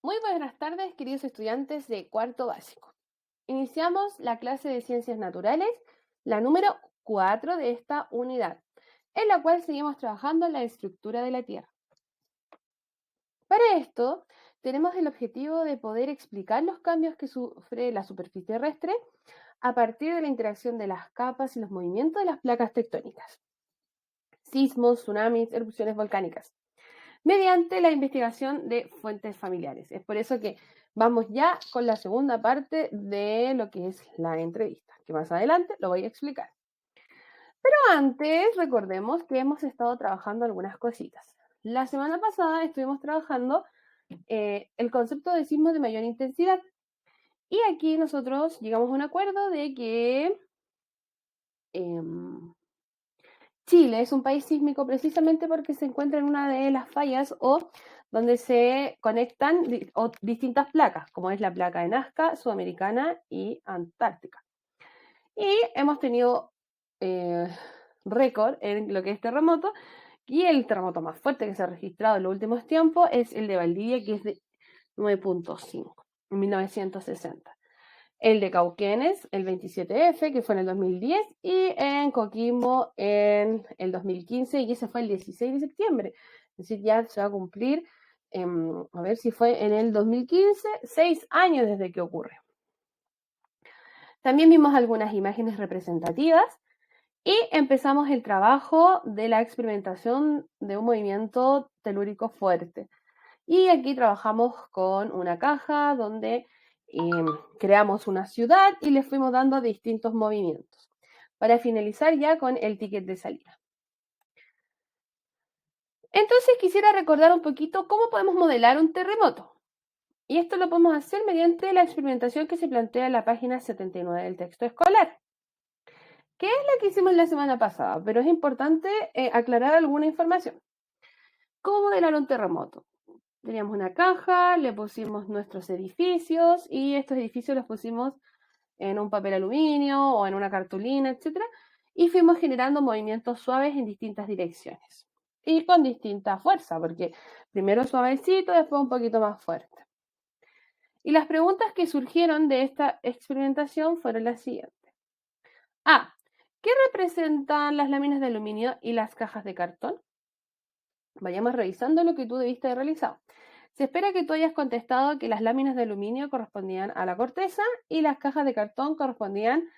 Muy buenas tardes, queridos estudiantes de cuarto básico. Iniciamos la clase de Ciencias Naturales, la número 4 de esta unidad, en la cual seguimos trabajando en la estructura de la Tierra. Para esto, tenemos el objetivo de poder explicar los cambios que sufre la superficie terrestre a partir de la interacción de las capas y los movimientos de las placas tectónicas, sismos, tsunamis, erupciones volcánicas, mediante la investigación de fuentes familiares. Es por eso que vamos ya con la segunda parte de lo que es la entrevista, que más adelante lo voy a explicar. Pero antes, recordemos que hemos estado trabajando algunas cositas. La semana pasada estuvimos trabajando el concepto de sismos de mayor intensidad. Y aquí nosotros llegamos a un acuerdo de que Chile es un país sísmico precisamente porque se encuentra en una de las fallas o donde se conectan distintas placas, como es la placa de Nazca, Sudamericana y Antártica. Y hemos tenido récord en lo que es terremoto, y el terremoto más fuerte que se ha registrado en los últimos tiempos es el de Valdivia, que es de 9.5 en 1960. El de Cauquenes, el 27F, que fue en el 2010, y en Coquimbo en el 2015, y ese fue el 16 de septiembre. Es decir, ya se va a cumplir, a ver si fue en el 2015, 6 años desde que ocurre. También vimos algunas imágenes representativas y empezamos el trabajo de la experimentación de un movimiento telúrico fuerte. Y aquí trabajamos con una caja donde creamos una ciudad y le fuimos dando distintos movimientos para finalizar ya con el ticket de salida. Entonces quisiera recordar un poquito cómo podemos modelar un terremoto. Y esto lo podemos hacer mediante la experimentación que se plantea en la página 79 del texto escolar, que es la que hicimos la semana pasada, pero es importante aclarar alguna información. ¿Cómo modelar un terremoto? Teníamos una caja, le pusimos nuestros edificios y estos edificios los pusimos en un papel aluminio o en una cartulina, etc. Y fuimos generando movimientos suaves en distintas direcciones y con distinta fuerza, porque primero suavecito, después un poquito más fuerte. Y las preguntas que surgieron de esta experimentación fueron las siguientes. A. ¿Qué representan las láminas de aluminio y las cajas de cartón? Vayamos revisando lo que tú debiste haber realizado. Se espera que tú hayas contestado que las láminas de aluminio correspondían a la corteza y las cajas de cartón correspondían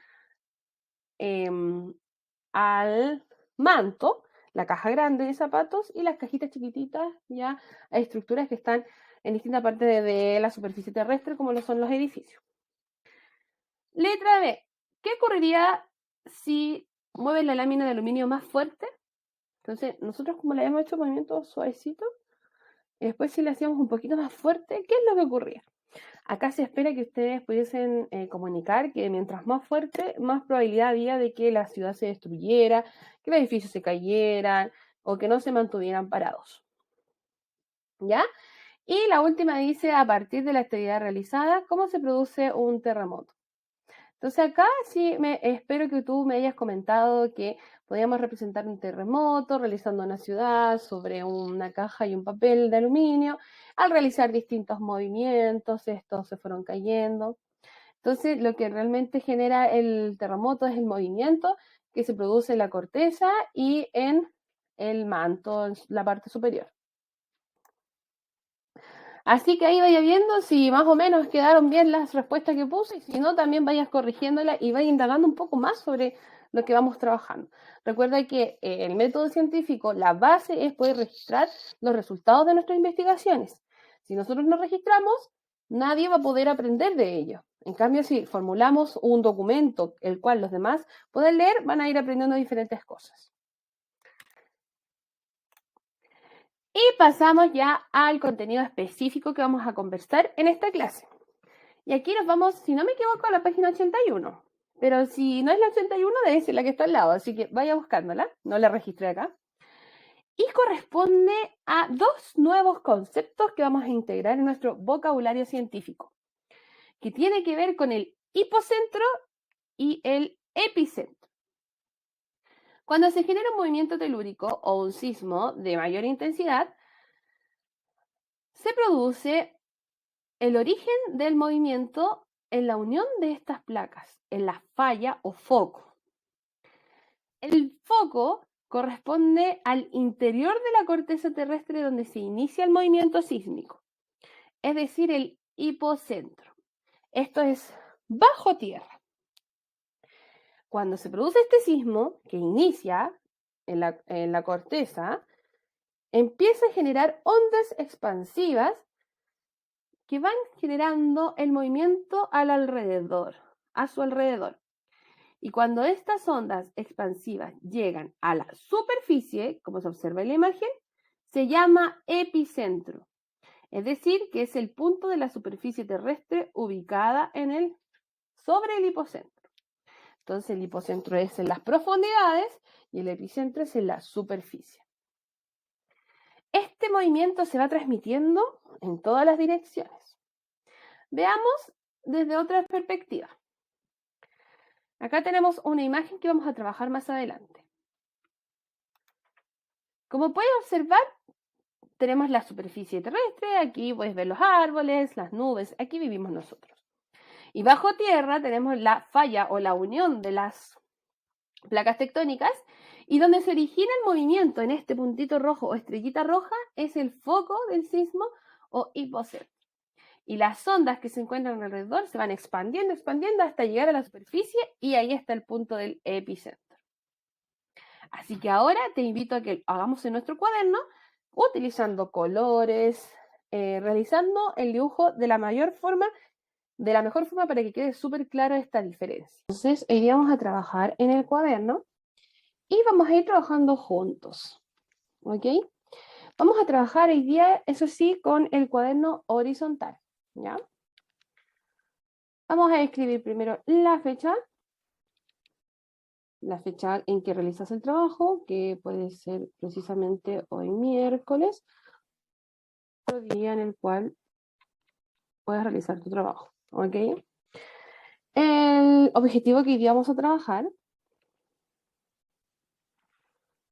al manto, la caja grande de zapatos y las cajitas chiquititas ya a estructuras que están en distintas partes de la superficie terrestre, como lo son los edificios. Letra B. ¿Qué ocurriría si mueves la lámina de aluminio más fuerte? Entonces, nosotros como le habíamos hecho movimiento suavecito, y después si le hacíamos un poquito más fuerte, ¿qué es lo que ocurría? Acá se espera que ustedes pudiesen comunicar que mientras más fuerte, más probabilidad había de que la ciudad se destruyera, que los edificios se cayeran o que no se mantuvieran parados. ¿Ya? Y la última dice, a partir de la actividad realizada, ¿cómo se produce un terremoto? Entonces acá sí espero que tú me hayas comentado que podíamos representar un terremoto realizando una ciudad sobre una caja y un papel de aluminio. Al realizar distintos movimientos, estos se fueron cayendo. Entonces lo que realmente genera el terremoto es el movimiento que se produce en la corteza y en el manto, en la parte superior. Así que ahí vaya viendo si más o menos quedaron bien las respuestas que puse, y si no, también vayas corrigiéndolas y vayas indagando un poco más sobre lo que vamos trabajando. Recuerda que el método científico, la base es poder registrar los resultados de nuestras investigaciones. Si nosotros no registramos, nadie va a poder aprender de ello. En cambio, si formulamos un documento el cual los demás pueden leer, van a ir aprendiendo diferentes cosas. Y pasamos ya al contenido específico que vamos a conversar en esta clase. Y aquí nos vamos, si no me equivoco, a la página 81. Pero si no es la 81, debe ser la que está al lado. Así que vaya buscándola. No la registré acá. Y corresponde a dos nuevos conceptos que vamos a integrar en nuestro vocabulario científico, que tiene que ver con el hipocentro y el epicentro. Cuando se genera un movimiento telúrico o un sismo de mayor intensidad, se produce El origen del movimiento en la unión de estas placas, en la falla o foco. El foco corresponde al interior de la corteza terrestre donde se inicia el movimiento sísmico, es decir, el hipocentro. Esto es bajo tierra. Cuando se produce este sismo, que inicia en la corteza, empieza a generar ondas expansivas que van generando el movimiento a su alrededor. Y cuando estas ondas expansivas llegan a la superficie, como se observa en la imagen, se llama epicentro. Es decir, que es el punto de la superficie terrestre ubicada sobre el hipocentro. Entonces el hipocentro es en las profundidades y el epicentro es en la superficie. Este movimiento se va transmitiendo en todas las direcciones. Veamos desde otra perspectiva. Acá tenemos una imagen que vamos a trabajar más adelante. Como puedes observar, tenemos la superficie terrestre, aquí puedes ver los árboles, las nubes, aquí vivimos nosotros. Y bajo tierra tenemos la falla o la unión de las placas tectónicas y donde se origina el movimiento en este puntito rojo o estrellita roja es el foco del sismo o hipocentro. Y las ondas que se encuentran alrededor se van expandiendo hasta llegar a la superficie y ahí está el punto del epicentro. Así que ahora te invito a que hagamos en nuestro cuaderno utilizando colores, realizando el dibujo de la mejor forma para que quede súper claro esta diferencia. Entonces, hoy día vamos a trabajar en el cuaderno y vamos a ir trabajando juntos, ¿ok? Vamos a trabajar hoy día, eso sí, con el cuaderno horizontal, ¿ya? Vamos a escribir primero la fecha en que realizas el trabajo, que puede ser precisamente hoy miércoles, otro día en el cual puedes realizar tu trabajo, ¿ok? El objetivo que hoy día vamos a trabajar,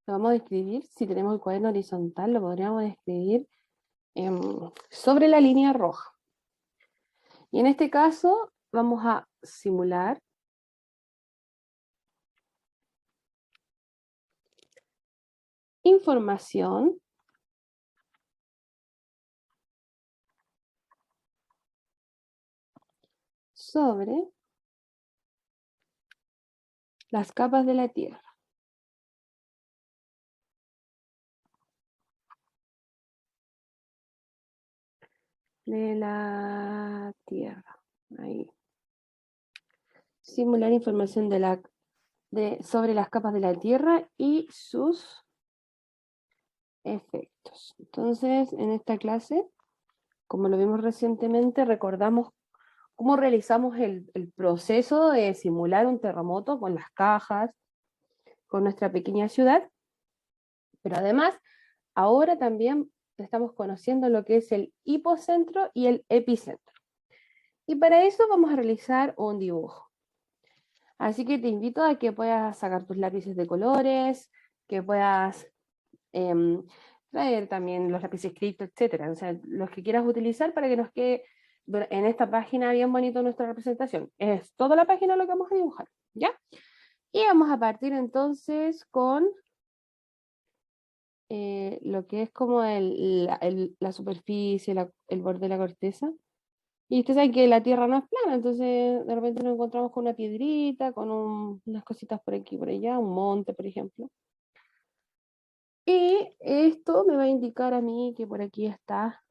lo vamos a escribir, si tenemos el cuaderno horizontal, lo podríamos escribir sobre la línea roja. Y en este caso vamos a simular información sobre las capas de la Tierra. De la Tierra. Ahí. Simular información sobre las capas de la Tierra y sus efectos. Entonces, en esta clase, como lo vimos recientemente, recordamos cómo realizamos el proceso de simular un terremoto con las cajas, con nuestra pequeña ciudad, pero además, ahora también estamos conociendo lo que es el hipocentro y el epicentro. Y para eso vamos a realizar un dibujo. Así que te invito a que puedas sacar tus lápices de colores, que puedas traer también los lápices cripto, etcétera. O sea, los que quieras utilizar para que nos quede en esta página bien bonito nuestra representación. Es toda la página lo que vamos a dibujar, ¿ya? Y vamos a partir entonces con lo que es como la superficie, el borde de la corteza. Y ustedes saben que la Tierra no es plana, entonces de repente nos encontramos con una piedrita, con unas cositas por aquí y por allá, un monte, por ejemplo. Y esto me va a indicar a mí que por aquí está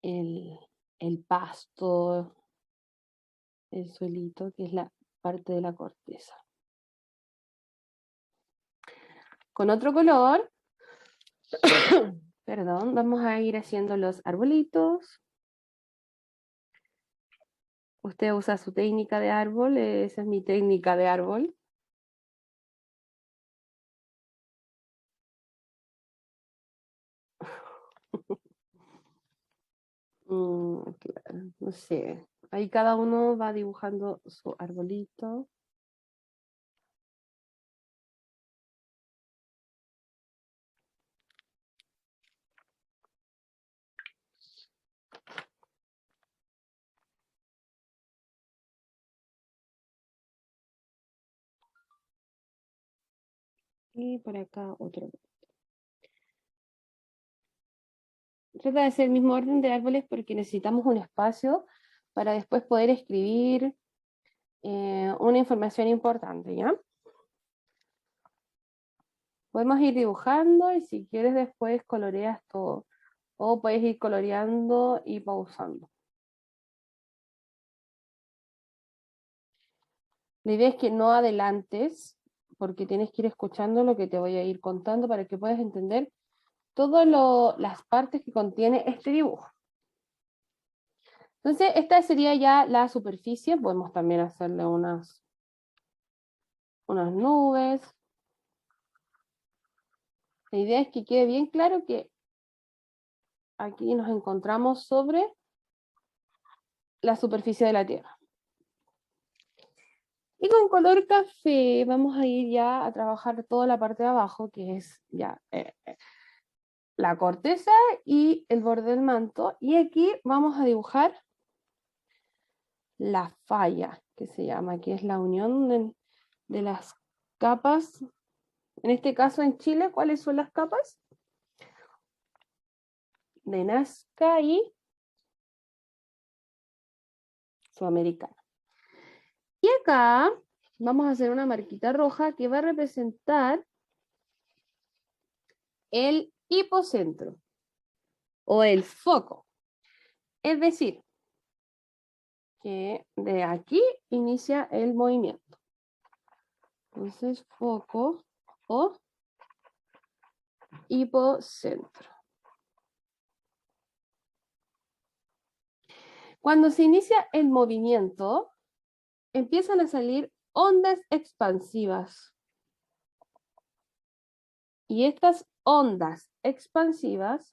el pasto, el suelito, que es la parte de la corteza. Con otro color, perdón, vamos a ir haciendo los arbolitos. Usted usa su técnica de árbol, esa es mi técnica de árbol. Claro, no sé. Ahí cada uno va dibujando su arbolito. Y por acá otro. Trata de hacer el mismo orden de árboles porque necesitamos un espacio para después poder escribir una información importante, ¿ya? Podemos ir dibujando y si quieres después coloreas todo. O puedes ir coloreando y pausando. La idea es que no adelantes, porque tienes que ir escuchando lo que te voy a ir contando para que puedas entender todas las partes que contiene este dibujo. Entonces, esta sería ya la superficie. Podemos también hacerle unas nubes. La idea es que quede bien claro que aquí nos encontramos sobre la superficie de la Tierra. Y con color café vamos a ir ya a trabajar toda la parte de abajo, que es ya la corteza y el borde del manto. Y aquí vamos a dibujar la falla, que se llama, que es la unión de las capas. En este caso en Chile, ¿cuáles son las capas? De Nazca y Sudamericana. Y acá vamos a hacer una marquita roja que va a representar el hipocentro o el foco. Es decir, que de aquí inicia el movimiento. Entonces, foco o hipocentro. Cuando se inicia el movimiento, empiezan a salir ondas expansivas. Y estas ondas expansivas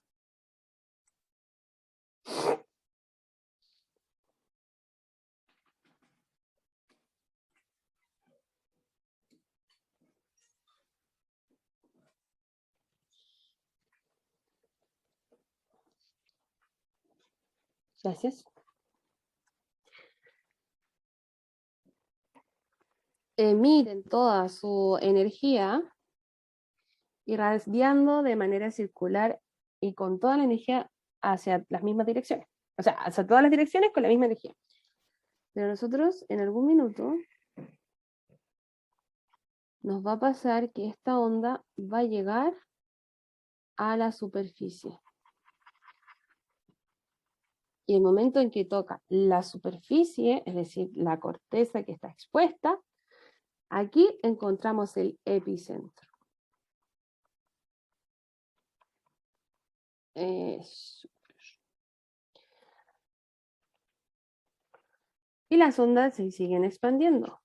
gracias, emiten toda su energía irradiando de manera circular y con toda la energía hacia las mismas direcciones. O sea, hacia todas las direcciones con la misma energía. Pero nosotros en algún minuto nos va a pasar que esta onda va a llegar a la superficie. Y el momento en que toca la superficie, es decir, la corteza que está expuesta, aquí encontramos el epicentro. Y las ondas se siguen expandiendo.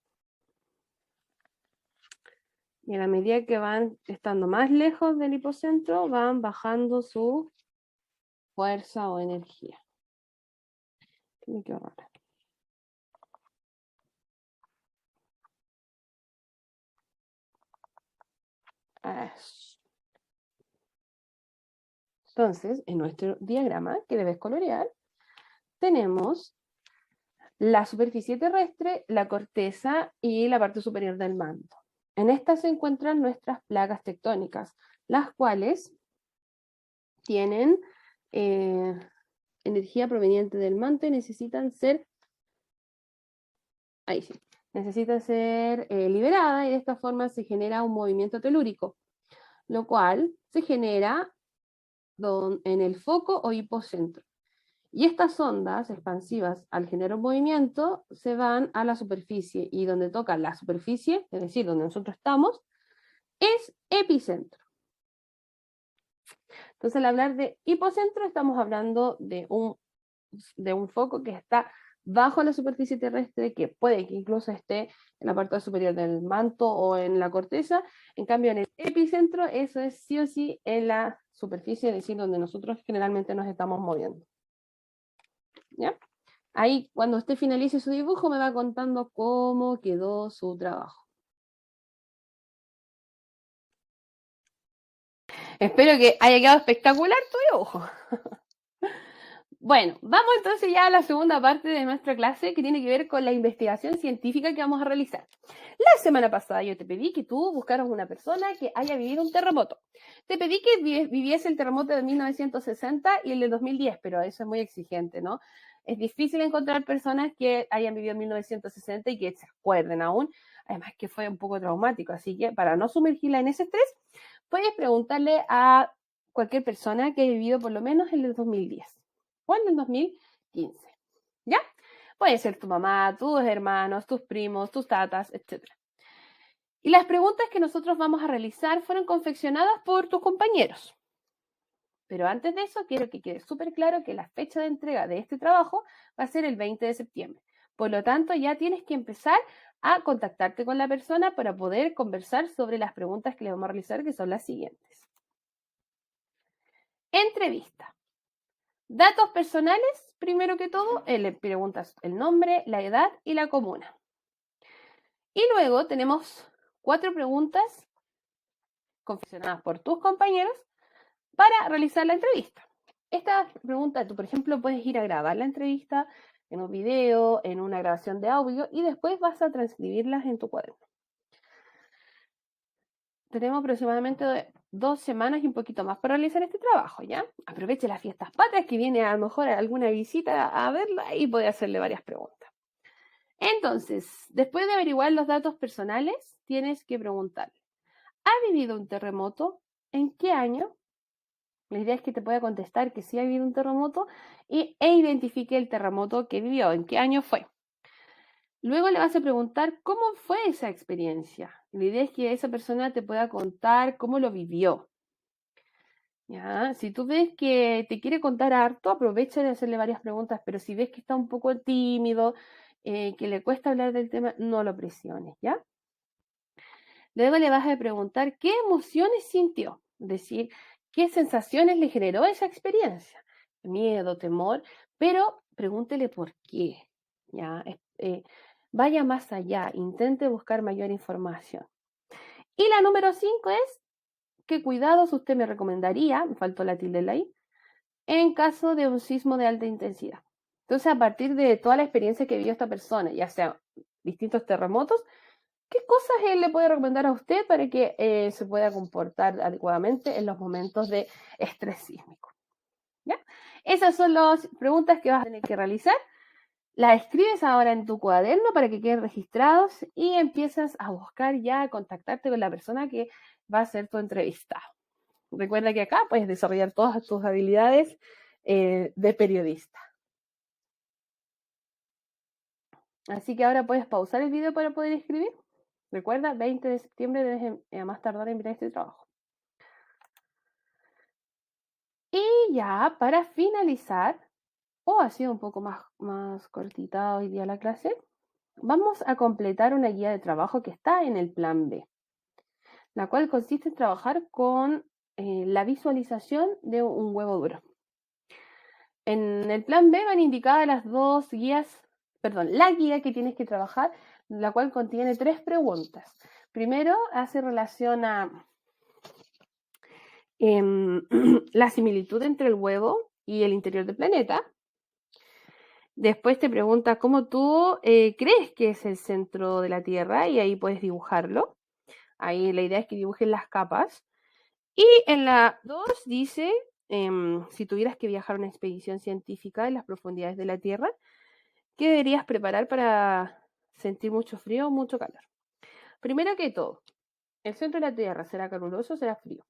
Y a la medida que van estando más lejos del hipocentro, van bajando su fuerza o energía. Me quedo rara. Entonces, en nuestro diagrama, que debes colorear, tenemos la superficie terrestre, la corteza y la parte superior del manto. En esta se encuentran nuestras placas tectónicas, las cuales tienen energía proveniente del manto y necesitan ser, liberada, y de esta forma se genera un movimiento telúrico, lo cual se genera en el foco o hipocentro. Y estas ondas expansivas, al generar un movimiento, se van a la superficie, y donde toca la superficie, es decir, donde nosotros estamos, es epicentro. Entonces, al hablar de hipocentro, estamos hablando de un foco que está bajo la superficie terrestre, que puede que incluso esté en la parte superior del manto o en la corteza. En cambio, en el epicentro, eso es sí o sí en la superficie, es decir, donde nosotros generalmente nos estamos moviendo. ¿Ya? Ahí, cuando usted finalice su dibujo, me va contando cómo quedó su trabajo. Espero que haya quedado espectacular tu dibujo. Bueno, vamos entonces ya a la segunda parte de nuestra clase que tiene que ver con la investigación científica que vamos a realizar. La semana pasada yo te pedí que tú buscaras una persona que haya vivido un terremoto. Te pedí que viviese el terremoto de 1960 y el de 2010, pero eso es muy exigente, ¿no? Es difícil encontrar personas que hayan vivido en 1960 y que se acuerden aún. Además que fue un poco traumático, así que para no sumergirla en ese estrés, puedes preguntarle a cualquier persona que haya vivido por lo menos en el 2010 o en el 2015, ¿ya? Puede ser tu mamá, tus hermanos, tus primos, tus tatas, etc. Y las preguntas que nosotros vamos a realizar fueron confeccionadas por tus compañeros. Pero antes de eso, quiero que quede súper claro que la fecha de entrega de este trabajo va a ser el 20 de septiembre. Por lo tanto, ya tienes que empezar a contactarte con la persona para poder conversar sobre las preguntas que le vamos a realizar, que son las siguientes. Entrevista. Datos personales, primero que todo, le preguntas el nombre, la edad y la comuna. Y luego tenemos 4 preguntas confeccionadas por tus compañeros para realizar la entrevista. Esta pregunta, tú por ejemplo puedes ir a grabar la entrevista en un video, en una grabación de audio y después vas a transcribirlas en tu cuaderno. Tenemos aproximadamente 2 semanas y un poquito más para realizar este trabajo, ¿ya? Aproveche las fiestas patrias que viene a lo mejor alguna visita a verla y puede hacerle varias preguntas. Entonces, después de averiguar los datos personales, tienes que preguntarle, ¿ha vivido un terremoto? ¿En qué año? La idea es que te pueda contestar que sí ha habido un terremoto e identifique el terremoto que vivió, en qué año fue. Luego le vas a preguntar cómo fue esa experiencia. La idea es que esa persona te pueda contar cómo lo vivió. ¿Ya? Si tú ves que te quiere contar harto, aprovecha de hacerle varias preguntas, pero si ves que está un poco tímido, que le cuesta hablar del tema, no lo presiones, ¿ya? Luego le vas a preguntar qué emociones sintió, es decir, qué sensaciones le generó esa experiencia, miedo, temor, pero pregúntele por qué, ¿ya? Vaya más allá, intente buscar mayor información. Y la número 5 es, ¿qué cuidados usted me recomendaría? Me faltó la tilde en la I, en caso de un sismo de alta intensidad. Entonces, a partir de toda la experiencia que vivió esta persona, ya sea distintos terremotos, ¿qué cosas él le puede recomendar a usted para que se pueda comportar adecuadamente en los momentos de estrés sísmico? ¿Ya? Esas son las preguntas que vas a tener que realizar. Las escribes ahora en tu cuaderno para que queden registrados y empiezas a buscar ya, a contactarte con la persona que va a ser tu entrevistado. Recuerda que acá puedes desarrollar todas tus habilidades de periodista. Así que ahora puedes pausar el video para poder escribir. Recuerda, 20 de septiembre debes a más tardar enviar este trabajo. Y ya, para finalizar, ha sido un poco más cortita hoy día la clase, vamos a completar una guía de trabajo que está en el plan B, la cual consiste en trabajar con la visualización de un huevo duro. En el plan B van indicadas las dos guías, la guía que tienes que trabajar, la cual contiene 3 preguntas. Primero, hace relación a la similitud entre el huevo y el interior del planeta. Después te pregunta cómo tú crees que es el centro de la Tierra y ahí puedes dibujarlo. Ahí la idea es que dibujes las capas. Y en la 2 dice, si tuvieras que viajar a una expedición científica en las profundidades de la Tierra, ¿qué deberías preparar para sentir mucho frío o mucho calor? Primero que todo, ¿el centro de la Tierra será caluroso o será frío?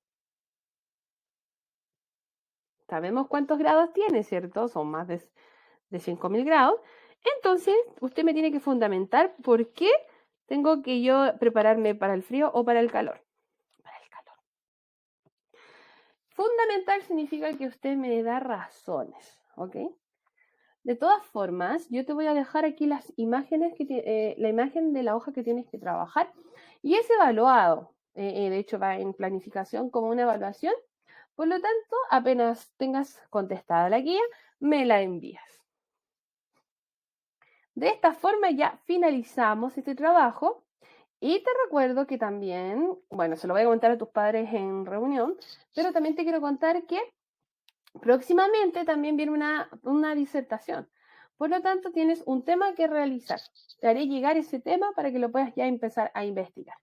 Sabemos cuántos grados tiene, ¿cierto? Son más de 5.000 grados. Entonces, usted me tiene que fundamentar por qué tengo que yo prepararme para el frío o para el calor. Para el calor. Fundamental significa que usted me da razones, ¿ok? De todas formas, yo te voy a dejar aquí las imágenes la imagen de la hoja que tienes que trabajar y es evaluado. De hecho, va en planificación como una evaluación. Por lo tanto, apenas tengas contestada la guía, me la envías. De esta forma ya finalizamos este trabajo y te recuerdo que también, bueno, se lo voy a contar a tus padres en reunión, pero también te quiero contar que Próximamente también viene una disertación. Por lo tanto, tienes un tema que realizar. Te haré llegar ese tema para que lo puedas ya empezar a investigar.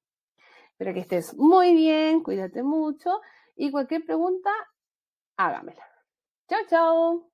Espero que estés muy bien, cuídate mucho y cualquier pregunta, hágamela. Chao, chao.